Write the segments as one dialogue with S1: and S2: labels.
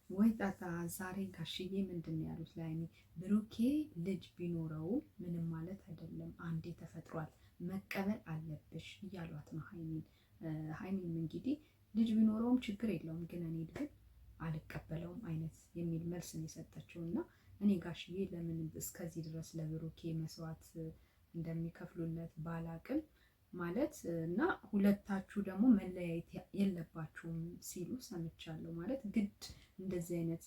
S1: ወይ ጣጣ ዛሬ ጋሽዬ ምንድን ነው ያሉት ለሀይሚ? ብሩኬ ልጅ ቢኖረው ምንም ማለት አይደለም፣ አንዴ ተፈጥሯል መቀበል አለብሽ እያሏት ነው ሀይሚን። ሀይሚም እንግዲህ ልጅ ቢኖረውም ችግር የለውም ግን እኔ ግን አልቀበለውም አይነት የሚል መልስ ነው የሰጠችው። እና እኔ ጋሽዬ ለምን እስከዚህ ድረስ ለብሩኬ መስዋዕት እንደሚከፍሉለት ባላቅም ማለት እና ሁለታችሁ ደግሞ መለያየት የለባችሁም ሲሉ ሰምቻለሁ። ማለት ግድ እንደዚህ አይነት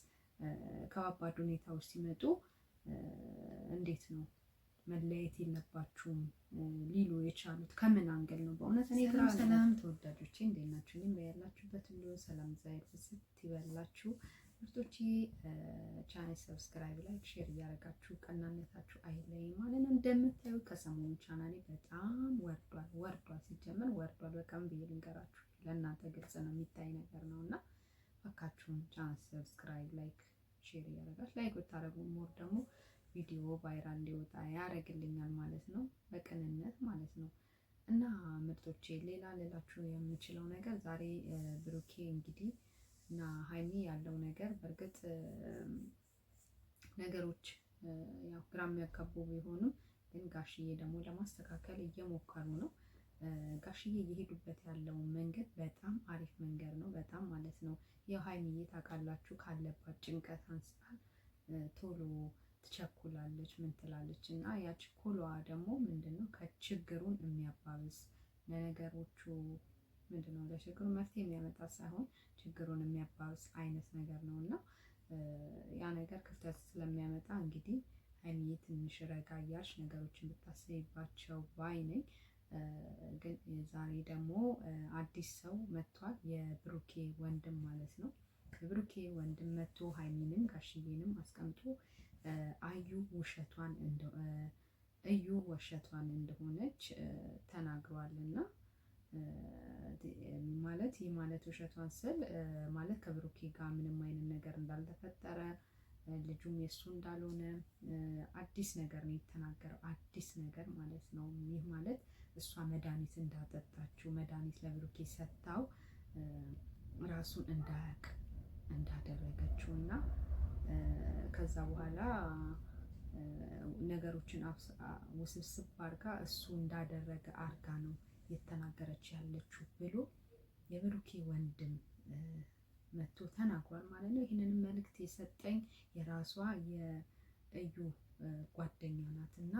S1: ከባባድ ሁኔታዎች ሲመጡ እንዴት ነው መለያየት የለባችሁም ሊሉ የቻሉት? ከምን አንገል ነው? በእውነት እኔ ግራ። ሰላም ተወዳጆቼ እንዴት ናችሁ? እኔም በያላችሁበት ሁሉ ሰላም ዛሬ ፍስት ይበላችሁ ምርጦቼ። ቻናል ሰብስክራይብ፣ ላይክ፣ ሼር እያደረጋችሁ ቀናነታችሁ አይለይ ማለት ነው። እንደምታዩ ከሰሞኑ ቻናሌ በጣም ወርዷል። ሲጀመር ወርዷል በቀን ብዬ ልንገራችሁ፣ ለእናንተ ግልጽ ነው የሚታይ ነገር ነው። እና እባካችሁን ቻናል ሰብስክራይብ፣ ላይክ፣ ሼር እያደረጋችሁ ላይክ ብታደርጉ ሞር ደግሞ ቪዲዮ ቫይራል እንዲወጣ ያደርግልኛል ማለት ነው፣ በቅንነት ማለት ነው። እና ምርጦቼ ሌላ ልላችሁ የምችለው ነገር ዛሬ ብሩኬ እንግዲህ እና ሀይሚ ያለው ነገር በእርግጥ ነገሮች ያው ግራ የሚያጋቡ ቢሆንም ግን ጋሽዬ ደግሞ ለማስተካከል እየሞከሩ ነው። ጋሽዬ እየሄዱበት ያለው መንገድ በጣም አሪፍ መንገድ ነው፣ በጣም ማለት ነው። ያው ሀይሚዬ ታውቃላችሁ ካለባት ጭንቀት አንጻር ቶሎ ትቸኩላለች ምን ትላለች እና ያ ችኮሏ ደግሞ ምንድነው ከችግሩን የሚያባብስ ለነገሮቹ ምንድነው ለችግሩ መፍትሄ የሚያመጣ ሳይሆን ችግሩን የሚያባብስ አይነት ነገር ነው። እና ያ ነገር ክፍተት ስለሚያመጣ እንግዲህ ሀይሚዬ ትንሽ ረጋ እያልሽ ነገሮችን ብታስቢባቸው ባይ ነኝ። ግን ዛሬ ደግሞ አዲስ ሰው መጥቷል፣ የብሩኬ ወንድም ማለት ነው። የብሩኬ ወንድም መጥቶ ሀይሚንም ጋሽዬንም አስቀምጦ እዩ ውሸቷን እንደሆነች ተናግሯል። እና ማለት ይህ ማለት ውሸቷን ስል ማለት ከብሩኬ ጋር ምንም አይነት ነገር እንዳልተፈጠረ ልጁም የእሱ እንዳልሆነ አዲስ ነገር ነው የተናገረው፣ አዲስ ነገር ማለት ነው። ይህ ማለት እሷ መድኃኒት እንዳጠጣችው መድኃኒት ለብሩኬ ሰጥታው ራሱን እንዳያውቅ እንዳደረገችው እና ከዛ በኋላ ነገሮችን ውስብስብ አድርጋ እሱ እንዳደረገ አድርጋ ነው የተናገረች ያለችው ብሎ የብሩኬ ወንድም መጥቶ ተናግሯል ማለት ነው። ይህንንም መልእክት የሰጠኝ የራሷ የእዩ ጓደኛ ናት እና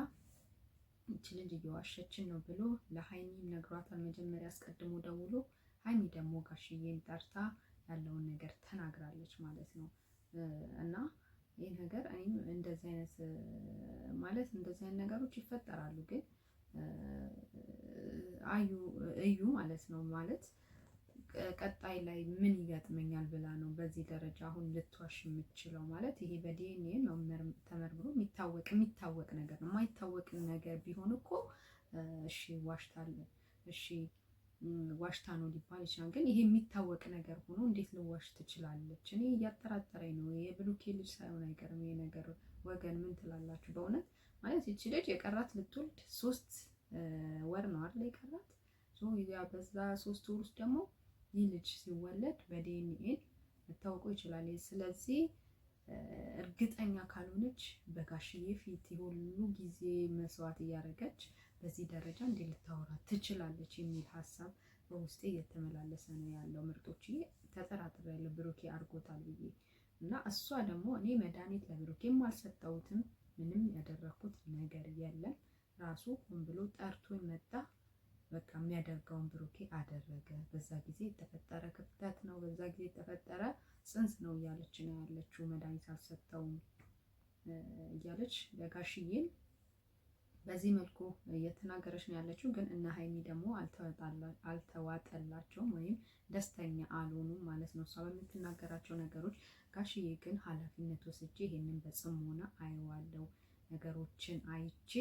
S1: ይቺ ልጅ እየዋሸችን ነው ብሎ ለሀይሚ ነግሯታል። መጀመሪያ አስቀድሞ ደውሎ ሀይሚ ደግሞ ጋሽዬን ጠርታ ያለውን ነገር ተናግራለች ማለት ነው። እና ይህ ነገር እኔም እንደዚህ አይነት ነገሮች ይፈጠራሉ። ግን እዩ ማለት ነው ማለት ቀጣይ ላይ ምን ይገጥመኛል ብላ ነው በዚህ ደረጃ አሁን ልትዋሽ የምትችለው? ማለት ይሄ በዲኤንኤ ነው ተመርምሮ የሚታወቅ ነገር ነው። የማይታወቅ ነገር ቢሆን እኮ እሺ ዋሽታ ነው ሊባል ይችላል። ግን ይሄ የሚታወቅ ነገር ሆኖ እንዴት ልዋሽ ትችላለች? እኔ እያጠራጠረኝ ነው። የብሩኬ ልጅ ሳይሆን አይቀርም ይሄ ነገር። ወገን ምን ትላላችሁ? በእውነት ማለት ይቺ ልጅ የቀራት ልትወልድ 3 ወር ነው አይደል የቀራት? በዛ 3 ወር ውስጥ ደግሞ ይህ ልጅ ሲወለድ በዲኤንኤ ልታውቀው ይችላል። ስለዚህ እርግጠኛ ካልሆነች በጋሽዬ ፊት የሁሉ ጊዜ መስዋዕት እያደረገች በዚህ ደረጃ እንዴት ልታወራ ትችላለች የሚል ሀሳብ በውስጤ እየተመላለሰ ነው ያለው። ምርጦችዬ ተጠራጥሬያለሁ ብሩኬ አድርጎታል ብዬ እና እሷ ደግሞ እኔ መድኃኒት ለብሩኬም አልሰጠሁትም፣ ምንም ያደረኩት ነገር የለም። ራሱ ሆን ብሎ ጠርቶኝ መጣ። በቃ የሚያደርገውን ብሩኬ አደረገ። በዛ ጊዜ የተፈጠረ ክፍተት ነው፣ በዛ ጊዜ የተፈጠረ ጽንስ ነው እያለች ነው ያለችው። መድኃኒት አልሰጠውም እያለች ለጋሽዬም በዚህ መልኩ እየተናገረች ነው ያለችው። ግን እነ ሀይሚ ደግሞ አልተዋጠላቸውም ወይም ደስተኛ አልሆኑም ማለት ነው እሷ በምትናገራቸው ነገሮች። ጋሽዬ ግን ኃላፊነት ወስጄ ይሄንን በጽሞና አየዋለሁ፣ ነገሮችን አይቼ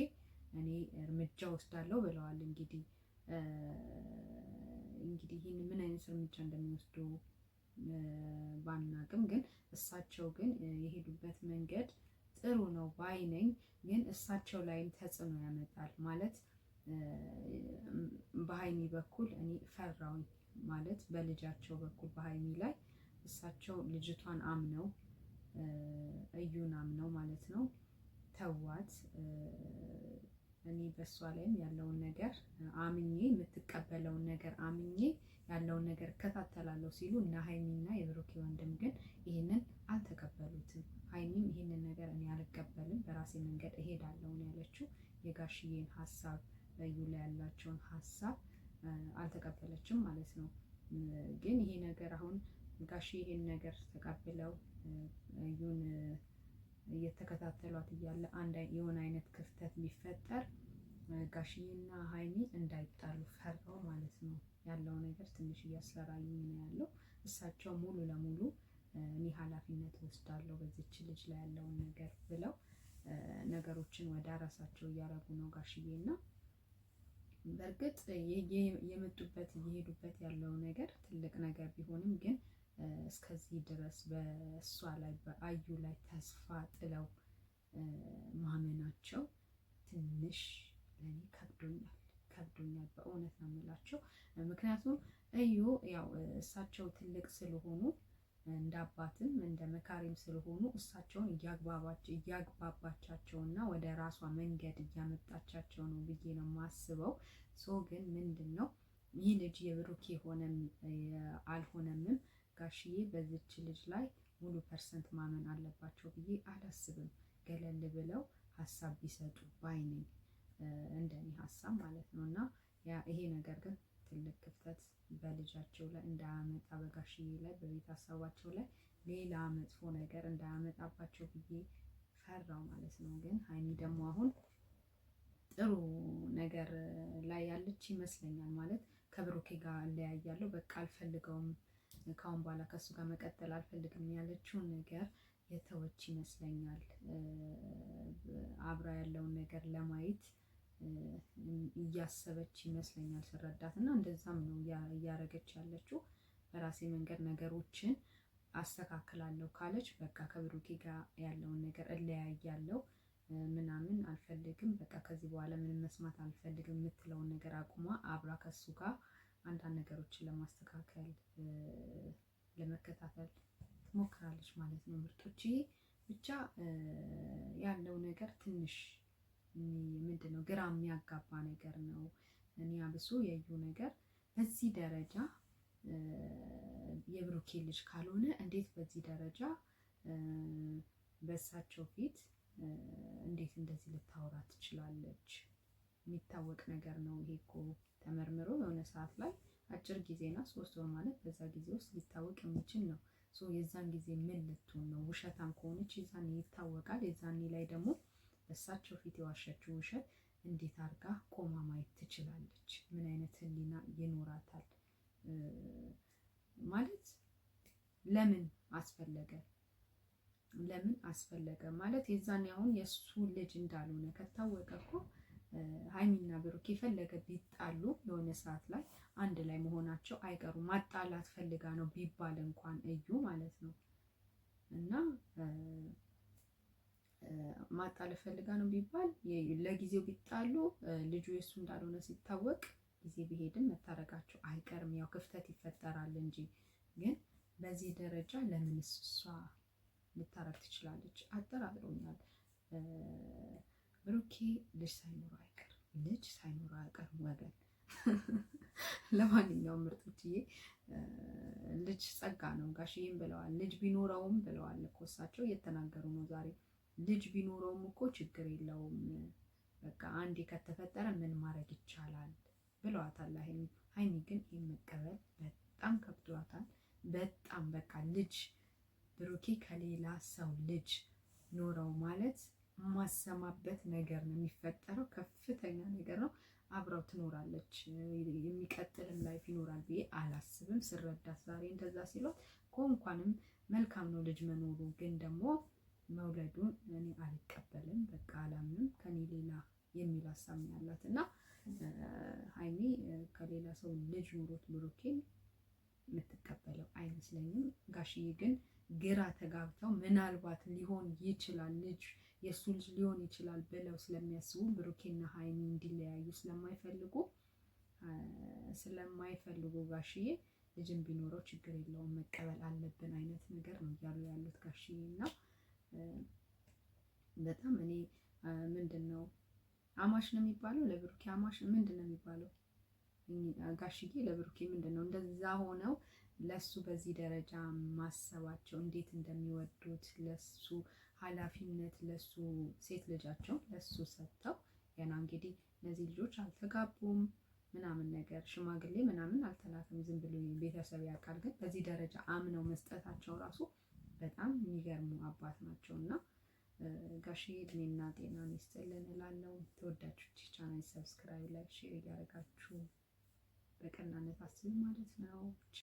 S1: እኔ እርምጃ ወስዳለሁ ብለዋል። እንግዲህ ይህን ምን አይነት እርምጃ እንደሚወስዱ ባናቅም ግን እሳቸው ግን የሄዱበት መንገድ ጥሩ ነው ባይ ነኝ። ግን እሳቸው ላይም ተጽዕኖ ያመጣል ማለት በሀይሚ በኩል እኔ ፈራውኝ ማለት በልጃቸው በኩል በሀይሚ ላይ እሳቸው ልጅቷን አምነው እዩን አምነው ማለት ነው ተዋት። እኔ በእሷ ላይም ያለውን ነገር አምኜ የምትቀበለውን ነገር አምኜ ያለውን ነገር እከታተላለሁ ሲሉ እና ሀይሚና የብሩኬ ወንድም ግን ይህንን አልተቀበሉትም። ሀይሚም ይህንን ነገር እኔ አልቀበልም በራሴ መንገድ እሄዳለሁ ነው ያለችው። የጋሽዬን ሀሳብ እዩ ላይ ያላቸውን ሀሳብ አልተቀበለችም ማለት ነው። ግን ይሄ ነገር አሁን ጋሽዬ ይሄን ነገር ተቀብለው እዩን እየተከታተሏት እያለ የሆነ አይነት ክፍተት ቢፈጠር ጋሽዬና ሀይሚ እንዳይጣሉ ፈርተው ማለት ነው። ያለው ነገር ትንሽ እያስፈራኝ ነው ያለው። እሳቸው ሙሉ ለሙሉ እኔ ኃላፊነት ወስዳለሁ በዚች ልጅ ላይ ያለውን ነገር ብለው ነገሮችን ወደ ራሳቸው እያደረጉ ነው ጋሽዬና። በእርግጥ የመጡበት እየሄዱበት ያለው ነገር ትልቅ ነገር ቢሆንም ግን እስከዚህ ድረስ በእሷ ላይ በአዩ ላይ ተስፋ ጥለው ማመናቸው ትንሽ ለእኔ ከብዶኛል በእውነት ነው የምላቸው። ምክንያቱም እዩ ያው እሳቸው ትልቅ ስለሆኑ እንደ አባትም እንደ መካሪም ስለሆኑ እሳቸውን እያግባባቻቸውና ወደ ራሷ መንገድ እያመጣቻቸው ነው ብዬ ነው የማስበው። ግን ምንድን ነው ይህ ልጅ የብሩኬ ሆነም አልሆነምም ጋሽዬ በዚች ልጅ ላይ ሙሉ ፐርሰንት ማመን አለባቸው ብዬ አላስብም። ገለል ብለው ሀሳብ ቢሰጡ ባይ ነኝ፣ እንደኔ ሀሳብ ማለት ነው። እና ይሄ ነገር ግን ትልቅ ክፍተት በልጃቸው ላይ እንዳያመጣ በጋሽዬ ላይ በቤት ሀሳባቸው ላይ ሌላ መጥፎ ነገር እንዳያመጣባቸው ብዬ ፈራው ማለት ነው። ግን ሀይሚ ደግሞ አሁን ጥሩ ነገር ላይ ያለች ይመስለኛል። ማለት ከብሩኬ ጋር እለያያለሁ በቃ አልፈልገውም፣ ካሁን በኋላ ከሱ ጋር መቀጠል አልፈልግም ያለችውን ነገር የተወች ይመስለኛል። አብራ ያለውን ነገር ለማየት እያሰበች ይመስለኛል ስረዳት እና እንደዛም ነው እያረገች ያለችው። በራሴ መንገድ ነገሮችን አስተካክላለሁ ካለች በቃ ከብሩኬ ጋር ያለውን ነገር እለያያለሁ ምናምን አልፈልግም፣ በቃ ከዚህ በኋላ ምንም መስማት አልፈልግም የምትለውን ነገር አቁማ አብራ ከሱ ጋር አንዳንድ ነገሮችን ለማስተካከል ለመከታተል ትሞክራለች ማለት ነው። ምርጦች ብቻ ያለው ነገር ትንሽ ምንድን ነው ግራ የሚያጋባ ነገር ነው። እኔ አብሶ የዩ ነገር በዚህ ደረጃ የብሩኬ ልጅ ካልሆነ እንዴት በዚህ ደረጃ በእሳቸው ፊት እንዴት እንደዚህ ልታወራ ትችላለች? የሚታወቅ ነገር ነው ይሄ እኮ ተመርምሮ የሆነ ሰዓት ላይ አጭር ጊዜና 3 ወር ማለት በዛ ጊዜ ውስጥ ሊታወቅ የሚችል ነው። የዛን ጊዜ ምን ልትሆን ነው? ውሸታም ከሆነች የዛኔ ይታወቃል። የዛኔ ላይ ደግሞ በእሳቸው ፊት የዋሸችው ውሸት እንዴት አድርጋ ቆማ ማየት ትችላለች? ምን አይነት ሕሊና ይኖራታል? ማለት ለምን አስፈለገ? ለምን አስፈለገ ማለት የዛኔ አሁን የእሱ ልጅ እንዳልሆነ ከታወቀ እኮ ሀይሚና ብሩክ የፈለገ ቢጣሉ የሆነ ሰዓት ላይ አንድ ላይ መሆናቸው አይቀሩም። ማጣላት ፈልጋ ነው ቢባል እንኳን እዩ ማለት ነው። እና ማጣላት ፈልጋ ነው ቢባል ለጊዜው ቢጣሉ ልጁ የእሱ እንዳልሆነ ሲታወቅ ጊዜ ቢሄድም መታረቃቸው አይቀርም። ያው ክፍተት ይፈጠራል እንጂ ግን በዚህ ደረጃ ለምን እሷ ልታረግ ትችላለች? አጠራጥሮኛል። ብሩኬ ልጅ ሳይኖረው አይቀርም፣ ልጅ ሳይኖረው አይቀርም ወገን። ለማንኛውም ምርጦችዬ ልጅ ጸጋ ነው፣ ጋሽዬም ብለዋል። ልጅ ቢኖረውም ብለዋል እኮ እሳቸው እየተናገሩ ነው ዛሬ። ልጅ ቢኖረውም እኮ ችግር የለውም በቃ አንዴ ከተፈጠረ ምን ማድረግ ይቻላል ብለዋታል ሀይሚ። ሀይሚ ግን ይህን መቀበል በጣም ከብዷታል። በጣም በቃ ልጅ ብሩኬ ከሌላ ሰው ልጅ ኖረው ማለት የማሰማበት ነገር ነው የሚፈጠረው። ከፍተኛ ነገር ነው። አብረው ትኖራለች የሚቀጥልም ላይፍ ይኖራል ብዬ አላስብም። ስረዳት ዛሬ እንደዛ ሲሏት እንኳንም መልካም ነው ልጅ መኖሩ፣ ግን ደግሞ መውለዱን እኔ አልቀበልም፣ በቃ አላምንም፣ ከኔ ሌላ የሚል ሀሳብ ነው ያላት እና ሀይሚ ከሌላ ሰው ልጅ ኖሮት ብሩኬን የምትቀበለው አይመስለኝም። ጋሽዬ ግን ግራ ተጋብተው ምናልባት ሊሆን ይችላል ልጅ የእሱ ልጅ ሊሆን ይችላል ብለው ስለሚያስቡ ብሩኬና ሀይሚ እንዲለያዩ ስለማይፈልጉ ጋሽዬ ልጅም ቢኖረው ችግር የለውም መቀበል አለብን አይነት ነገር ነው እያሉ ያሉት ጋሽዬ እና በጣም እኔ ምንድን ነው አማች ነው የሚባለው ለብሩኬ አማች ምንድን ነው የሚባለው ጋሽዬ ለብሩኬ ምንድን ነው እንደዛ ሆነው ለሱ በዚህ ደረጃ ማሰባቸው እንዴት እንደሚወዱት ለሱ ኃላፊነት ለሱ ሴት ልጃቸው ለሱ ሰጥተው ገና እንግዲህ እነዚህ ልጆች አልተጋቡም ምናምን ነገር ሽማግሌ ምናምን አልተላከም ዝም ብሎ ቤተሰብ ያውቃል ግን በዚህ ደረጃ አምነው መስጠታቸው ራሱ በጣም የሚገርሙ አባት ናቸው እና ጋሽዬ እድሜና ጤና ይስጥልን እላለሁ። ተወዳጆች ቻናል ሰብስክራይብ፣ ላይክ፣ ሼር እያደረጋችሁ በቀናነት አስቡ ማለት ነው።